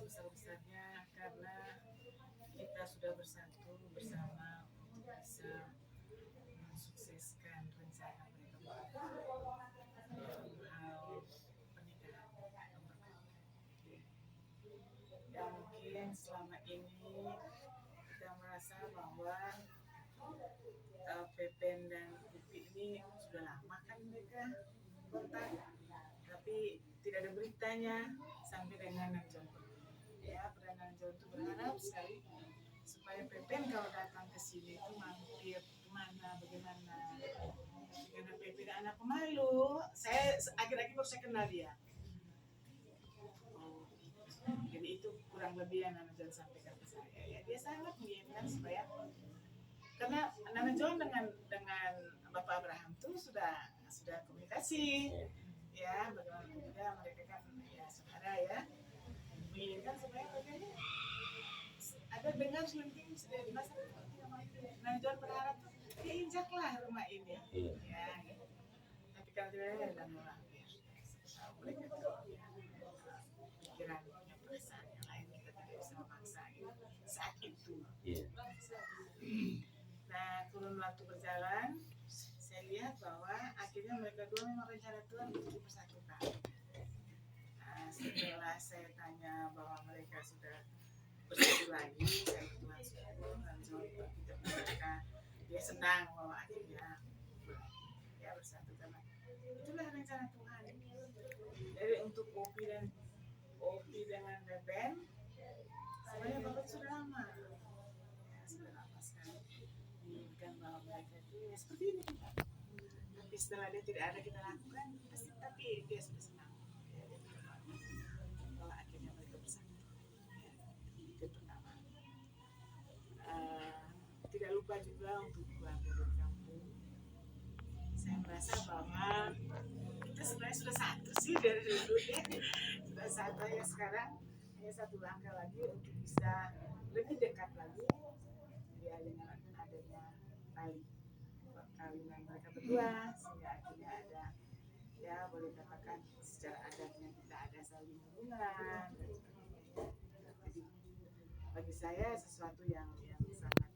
sebesar-besarnya karena kita sudah bersatu bersama untuk bisa mensukseskan rencana mereka dalam hal pernikahan nomor 2. Ya mungkin selama ini kita merasa bahwa Pepen dan Upi ini sudah lama kan mereka kontak, tapi tidak ada beritanya sampai dengan Najong pergi. Ya, Perdana Najong itu berharap sekali supaya Pepen kalau datang ke sini itu mampir kemana, bagaimana. Karena Pepen anak pemalu, saya akhir-akhir baru saya kenal dia. Jadi itu kurang lebih yang Nana John sampaikan ke saya. Ya, dia sangat menginginkan supaya karena Nana John dengan Bapak Abraham tuh sudah komunikasi, ya bagaimana juga mereka kan ya saudara ya, menginginkan supaya mereka ada dengar selenting sudah dimasak rumah itu. Nana John berharap tuh diinjaklah rumah ini, ya. Tapi kalau tidak ada orang mereka tuh pikiran perasaan yang lain kita tidak bisa memaksa gitu saat itu. Nah, kurun waktu berjalan, saya lihat bahwa akhirnya mereka dua memang rencana Tuhan untuk dipersatukan. Nah, setelah saya tanya bahwa mereka sudah bersatu lagi, saya Tuhan syukur dan kita mereka dia senang bahwa akhirnya ya bersatu karena itulah rencana Tuhan. Jadi untuk Opi dengan Beben, sebenarnya Bapak sudah lama, ya, sudah lama sekali menginginkan bahwa mereka itu ya seperti ini. Tapi setelah dia tidak ada kita lakukan, tapi dia sudah senang. Ya, dia bahwa akhirnya mereka bersatu. Ya, itu pertama. Tidak lupa juga untuk keluarga dari kampung. Saya merasa bahwa kita sebenarnya sudah satu sih dari dulu ya, sudah satu ya sekarang hanya satu langkah lagi untuk bisa lebih dekat lagi ya dengan adanya tali perkawinan mereka berdua sehingga akhirnya ada ya boleh katakan secara adatnya kita ada saling hubungan dan sebagainya. Jadi bagi saya sesuatu yang sangat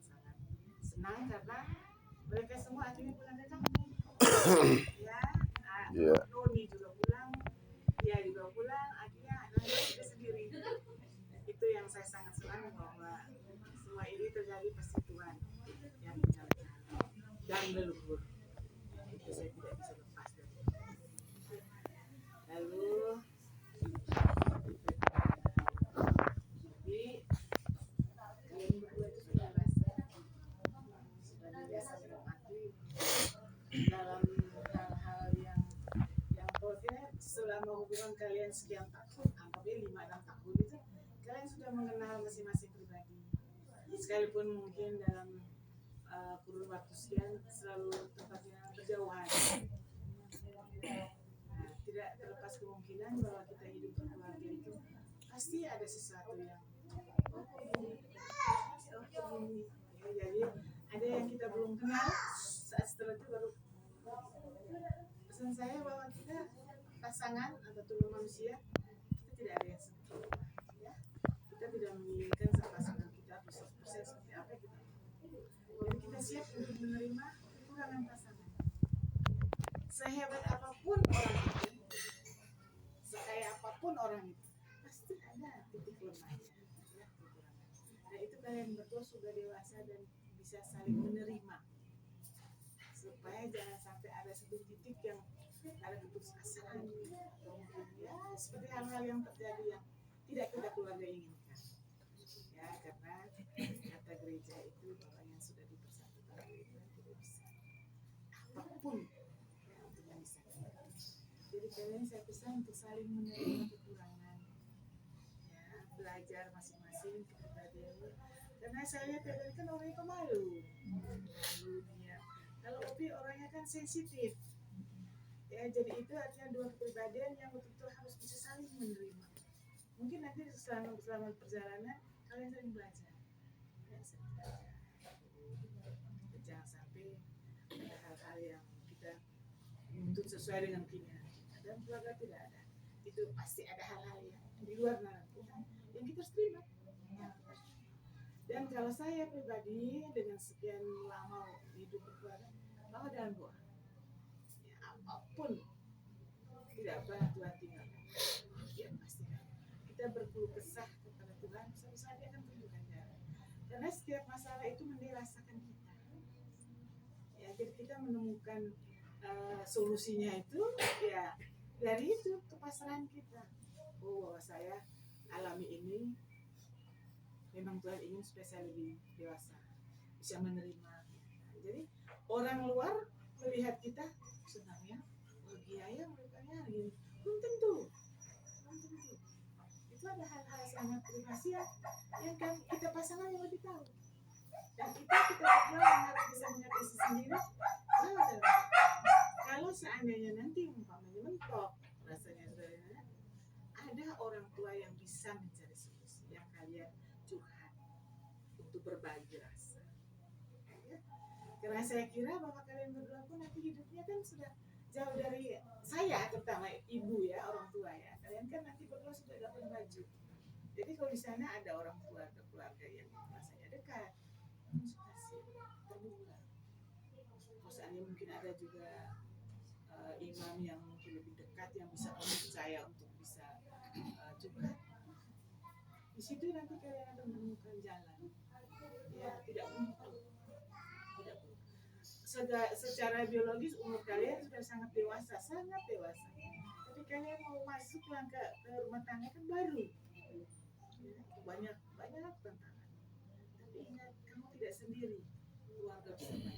senang karena mereka semua akhirnya pulang ke kampung. Ya, Noni juga pulang, dia juga pulang, akhirnya Noni tidak sendiri. Itu yang saya sangat senang bahwa semua ini terjadi pasti Tuhan yang menyalakan dan leluhur. Itu saya tidak bisa lepas dari itu. Lalu jadi kalian berdua itu sudah biasa menikmati dalam hal-hal yang pokoknya selama hubungan kalian sekian tahun, anggapnya 5-6 tahun itu kalian sudah mengenal masing-masing pribadi. Sekalipun mungkin dalam kurun waktu sekian selalu tempatnya berjauhan. Nah, tidak terlepas kemungkinan bahwa kita hidup berkeluarga itu pasti ada sesuatu yang ya, jadi ada yang kita belum kenal, saat setelah itu baru pesan saya bahwa kita pasangan atau tubuh manusia kita tidak ada yang sempurna ya. Kita tidak menginginkan pasangan kita 100% seperti apa kita. Jadi kita siap untuk menerima kekurangan pasangan. Sehebat apapun orang itu, sekaya apapun orang itu, pasti ada titik lemahnya ya, kekurangan. Nah itu kalian berdua sudah dewasa dan bisa saling menerima supaya jangan sampai ada satu titik yang ada keputusasaan atau mungkin ya seperti hal-hal yang terjadi yang tidak kita keluarga inginkan ya, karena kata gereja itu bahwa yang sudah dipersatukan oleh Tuhan tidak bisa apapun ya, untuk memisahkan. Jadi kalian saya pesan untuk saling menerima kekurangan ya, belajar masing-masing kepribadiannya karena saya lihat tadi kan orangnya pemalu dia. Kalau Opi orangnya kan sensitif ya, jadi itu artinya dua kepribadian yang betul-betul harus bisa saling menerima. Mungkin nanti selama perjalanan kalian sering belajar ya, jangan sampai ada hal-hal yang kita menuntut sesuai dengan keinginan kita dan keluarga tidak ada, itu pasti ada hal-hal yang di luar nalar kita yang kita harus terima. Dan kalau saya pribadi dengan sekian lama hidup berkeluarga, bahwa dalam doa, ya, apapun tidak pernah Tuhan tinggalkan. Ya pasti kita berkeluh kesah kepada Tuhan, suatu saat Dia akan tunjukkan jalan. Karena setiap masalah itu mendirasakan kita. Ya, jadi kita menemukan solusinya itu ya dari itu kepasrahan kita. Oh, bahwa saya alami ini memang Tuhan ingin supaya saya lebih dewasa, bisa menerima. Jadi orang luar melihat kita senangnya, bahagia ya mereka gini, belum tentu. Itu ada hal-hal sangat privasi yang kan kita pasangan yang lebih tahu. Dan kita berdua yang harus bisa mengerti sendiri. Kalau seandainya nanti umpamanya mentok rasanya saudara, ada orang tua yang bisa mencari solusi yang kalian curhat untuk berbagi rasa. Ya. Karena saya kira bahwa kalian berdua pun nanti hidupnya kan sudah jauh dari saya, terutama ibu ya, orang tua ya. Kalian kan nanti berdua sudah dapat baju. Jadi kalau di sana ada orang tua atau keluarga yang rasanya dekat, konsultasi terbuka. Kalau seandainya mungkin ada juga imam yang mungkin lebih dekat yang bisa kamu percaya untuk bisa juga. Di situ nanti kalian akan menemukan jalan. Ya, tidak untuk. Secara biologis umur kalian sudah sangat dewasa. Tapi kalian mau masuk ke rumah tangga kan baru. Banyak tantangan. Tapi ingat, kamu tidak sendiri. Keluarga besar banyak.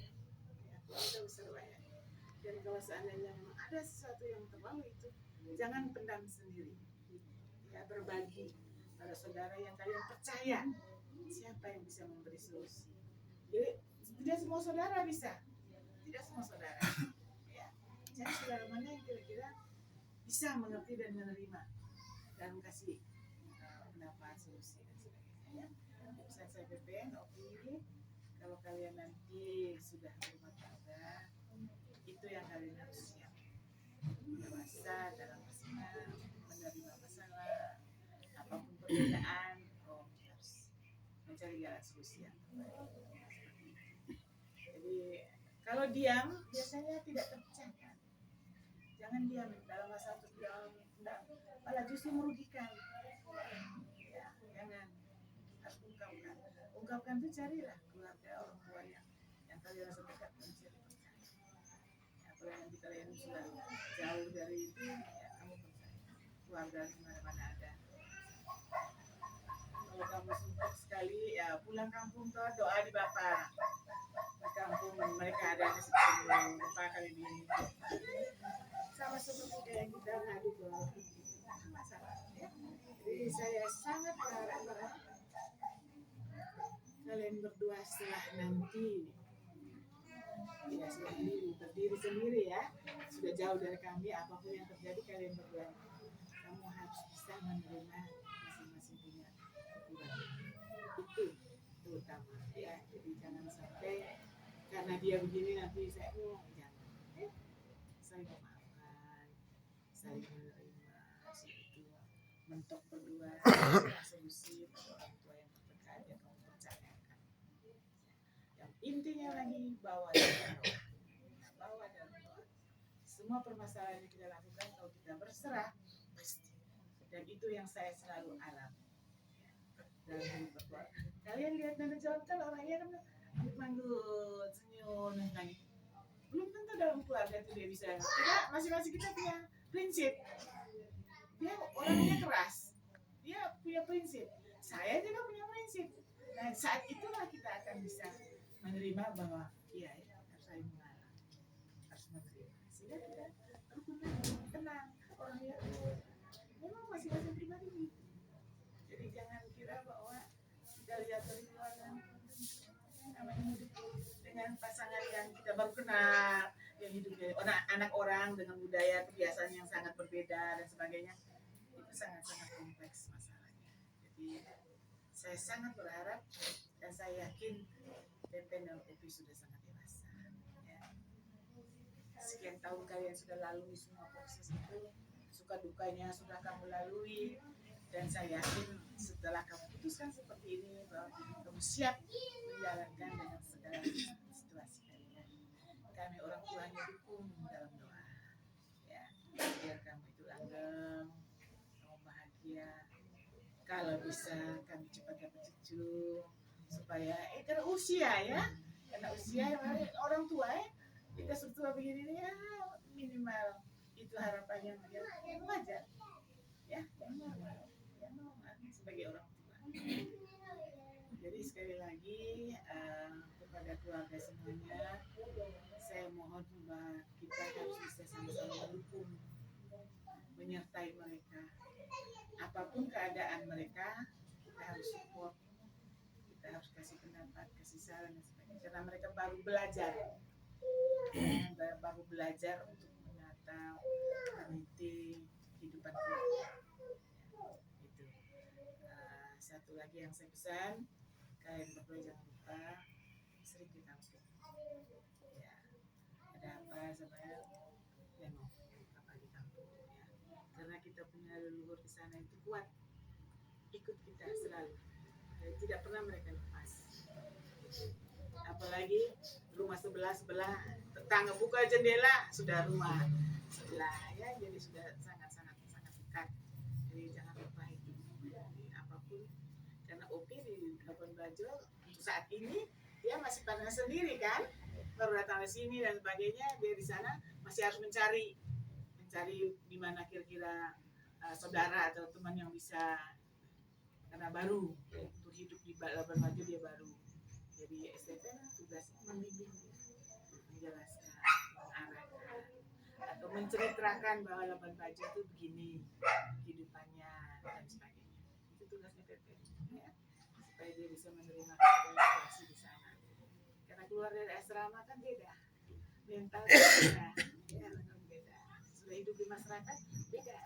Ya, keluarga besar banyak. Dan kalau seandainya memang ada sesuatu yang terlalu itu, jangan pendam sendiri. Ya, berbagi pada saudara yang kalian percaya. Siapa yang bisa memberi solusi? Jadi tidak semua saudara bisa. Tidak semua saudara. Ya. Jadi saudara mana yang kira-kira bisa mengerti dan menerima dan kasih pendapat, solusi dan sebagainya. Bisa saya BPN, opini. Kalau kalian nanti sudah berumah tangga, itu yang kalian harus siap. Dewasa dalam pasangan, menerima masalah, apapun perbedaan, harus mencari jalan solusi yang terbaik. Jadi kalau diam biasanya tidak terpecahkan. Jangan diam dalam masalah terus diam, malah justru merugikan. Ya, jangan, harus ungkapkan itu, carilah keluarga orang tua yang kalian rasa dekat dan bisa dipercaya. Ya, kalau nanti kalian sudah jauh dari itu, ya kamu percaya keluarga di mana-mana ada. Kalau kamu suntuk sekali, ya pulang kampung tuh doa di Bapak. Di kampung mereka ada yang sebelum Bapak kali ini. Sama seperti kayak kita ngadu ke masalah. Ya. Jadi saya sangat berharap bahwa kalian berdua setelah nanti tidak berdiri sendiri ya, sudah jauh dari kami, apapun yang terjadi kalian berdua, kamu harus bisa menerima masing-masing punya kekurangan. Itu terutama ya. Jadi jangan sampai karena dia begini nanti saya jangan. Saling memaafkan, saling menerima, itu mentok berdua solusi orang tua yang terdekat yang kamu percayakan. Yang intinya lagi bawa dan doa. Semua permasalahan yang kita lakukan kalau kita berserah pasti. Dan itu yang saya selalu alami. Dalam hidup berkeluarga. Kalian lihat Nana John kan orangnya kan manggut, senyum, nangis. Belum tentu dalam keluarga itu dia bisa. Kita masing-masing kita punya prinsip. Dia orangnya keras. Dia punya prinsip. Saya juga punya prinsip. Nah saat itulah kita akan bisa menerima bahwa iya ya, harus saling mengalah, harus menerima. Sehingga kita tenang. Orangnya memang masing-masing pribadi. Jadi jangan kira bahwa kita lihat dari luar namanya hidup dengan pasangan yang kita baru kenal, yang hidupnya anak orang dengan budaya kebiasaan yang sangat berbeda dan sebagainya, itu sangat-sangat kompleks masalahnya. Jadi saya sangat berharap dan saya yakin Pepen dan Epi sudah sangat dewasa. Ya. Sekian tahun kalian sudah lalui semua proses itu, suka dukanya sudah kamu lalui. Dan saya yakin setelah kamu putuskan seperti ini bahwa kamu siap menjalankan dengan segala situasi kalian. Kami orang tuanya dukung dalam doa, ya, biar kamu itu langgeng, kamu bahagia. Kalau bisa kami cepat dapat cucu supaya karena usia ya, orang tua ya, kita setua begini ya, minimal itu harapan yang wajar ya, yang normal sebagai orang tua. Jadi sekali lagi kepada keluarga semuanya, saya mohon bahwa kita harus bisa sama-sama mendukung, menyertai mereka. Apapun keadaan mereka, kita harus support, kita harus kasih pendapat, kasih saran dan sebagainya. Karena mereka baru belajar untuk menata, meniti kehidupan keluarga. Itu. Satu lagi yang saya pesan, kalian berdua jangan lupa sering ditampung. Ya, ada apa sebenarnya nengok apa ditampung ya. Karena kita punya leluhur di sana itu kuat, ikut kita selalu. Tidak pernah mereka lepas. Apalagi rumah sebelah tetangga buka jendela sudah rumah sebelah ya, jadi sudah sangat dekat. Jadi jangan lupa itu. Jadi apapun, karena Opi di Labuan Bajo untuk saat ini dia masih pandang sendiri kan, baru datang ke sini dan sebagainya. Dia di sana masih harus mencari di mana kira-kira saudara atau teman yang bisa, karena baru untuk hidup di Labuan Bajo, dia baru. Jadi STP tugasnya membimbing, menjelaskan, mengarahkan, atau menceritakan bahwa Labuan Bajo itu begini kehidupannya dan sebagainya. Itu tugasnya PP ya, supaya dia bisa menerima situasi di sana. Karena keluar dari asrama kan beda, mental beda, ya beda. Sudah hidup di masyarakat beda.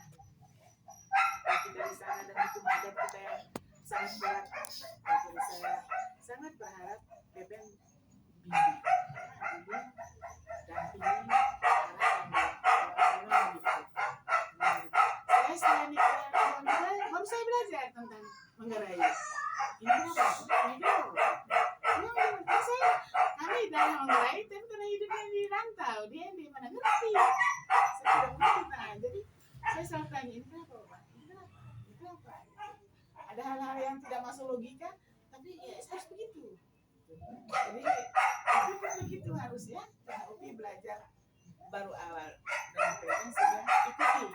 Kalau kita di sana dan hukum adat kita yang sangat berat, jadi saya sangat berharap BPN bimbing, dampingi, saya setelah nikah baru saya belajar tentang Manggarai. Ini apa? Kami dari Manggarai, tapi karena hidupnya di rantau, dia di mana ngerti. Saya tidak mengerti. Jadi saya selalu tanya, ini kenapa Pak? Ini kenapa? Ada hal-hal yang tidak masuk logika, tapi ya harus begitu. Jadi itu begitu harus ya. Karena Upi belajar baru awal dan PN sudah ikuti.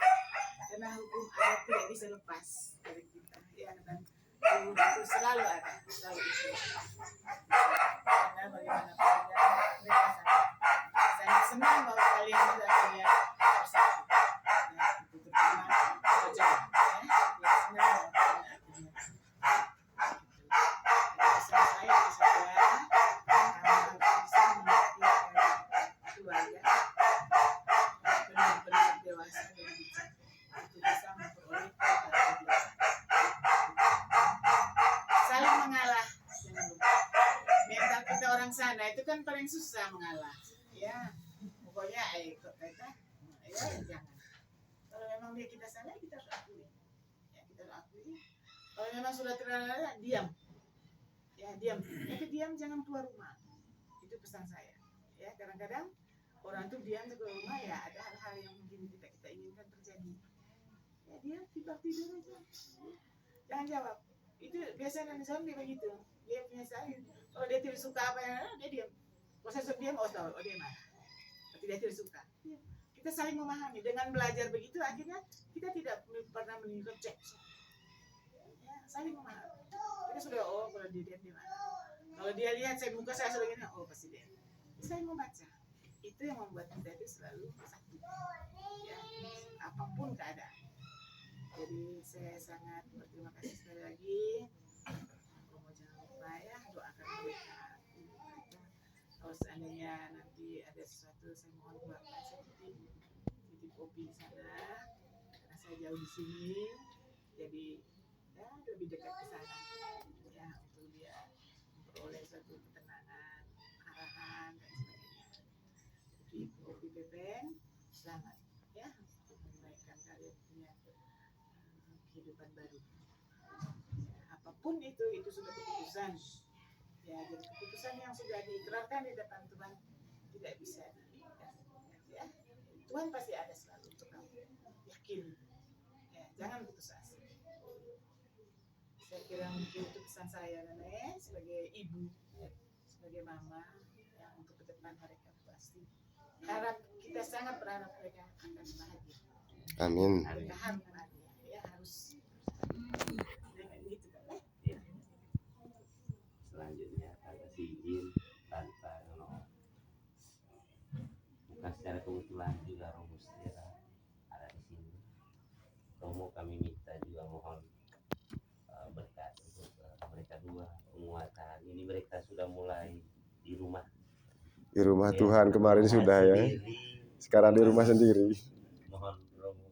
Karena hukum adat tidak bisa lepas dari kita ya, dan itu selalu ada, selalu itu. Karena bagaimanapun mereka sangat senang bahwa kalian sudah punya bersatu. Ya, itu terutama wajah ya, dia senang akhirnya. Saya bisa keluarga benar-benar dewasa dan bijak untuk bisa memperoleh kebahagiaan. Saling mengalah, jangan lupa. Mental kita orang sana itu kan paling susah mengalah. Ya, pokoknya kita ya jangan. Kalau memang dia kita salah, kita harus akui. Ya, kita harus akui. Kalau memang sudah terlalu diam. Ya, diam. Tapi diam jangan keluar rumah. Itu pesan saya. Ya, kadang-kadang orang tuh diam di rumah ya ada hal-hal yang mungkin tidak kita inginkan terjadi. Ya dia tidur aja. Jangan jawab. Itu biasanya di sana dia begitu. Dia punya saya. Kalau dia tidak suka apa yang dia diam. Kalau saya suka diam, dia marah. Tidak suka. Ya. Kita saling memahami. Dengan belajar begitu akhirnya kita tidak pernah mengejek. Ya, saling memahami. Kita sudah kalau dia diam dia marah. Kalau dia lihat saya muka saya sudah gini, pasti dia. Saya membaca. Itu yang membuat kita itu selalu sakit. Ya, apapun keadaan. Jadi saya sangat berterima kasih sekali lagi. Jangan lupa ya doakan mereka. Kalau seandainya nanti ada sesuatu, saya mohon buat saya titip Opi di sana. Karena saya jauh di sini, jadi ya lebih dekat ke sana. Ya untuk dia memperoleh suatu ketenangan, arahan dan sebagainya. Jadi Opi BPN selamat ya untuk menunaikan kalian punya kehidupan baru. apapun itu sudah keputusan. Ya, jadi keputusan yang sudah diikrarkan di depan Tuhan tidak bisa ya. Tuhan pasti ada selalu untuk kamu. Yakin. Ya, jangan putus asa. Saya kira mungkin itu pesan saya, Nenek, sebagai ibu, sebagai mama, ya, untuk ke depan mereka pasti kita sangat berharap mereka akan bahagia. Amin. Harus bahagia, ya harus dengan gitu kan. Ya. Selanjutnya tanpa izin, tanpa bukan secara kebetulan juga Romus ada di sini. Romo kami minta juga mohon berkat untuk mereka dua, penguatan. Ini mereka sudah mulai di rumah. Di rumah ya, Tuhan kemarin sudah sendiri, ya. Sekarang di rumah sendiri. Mohon Romo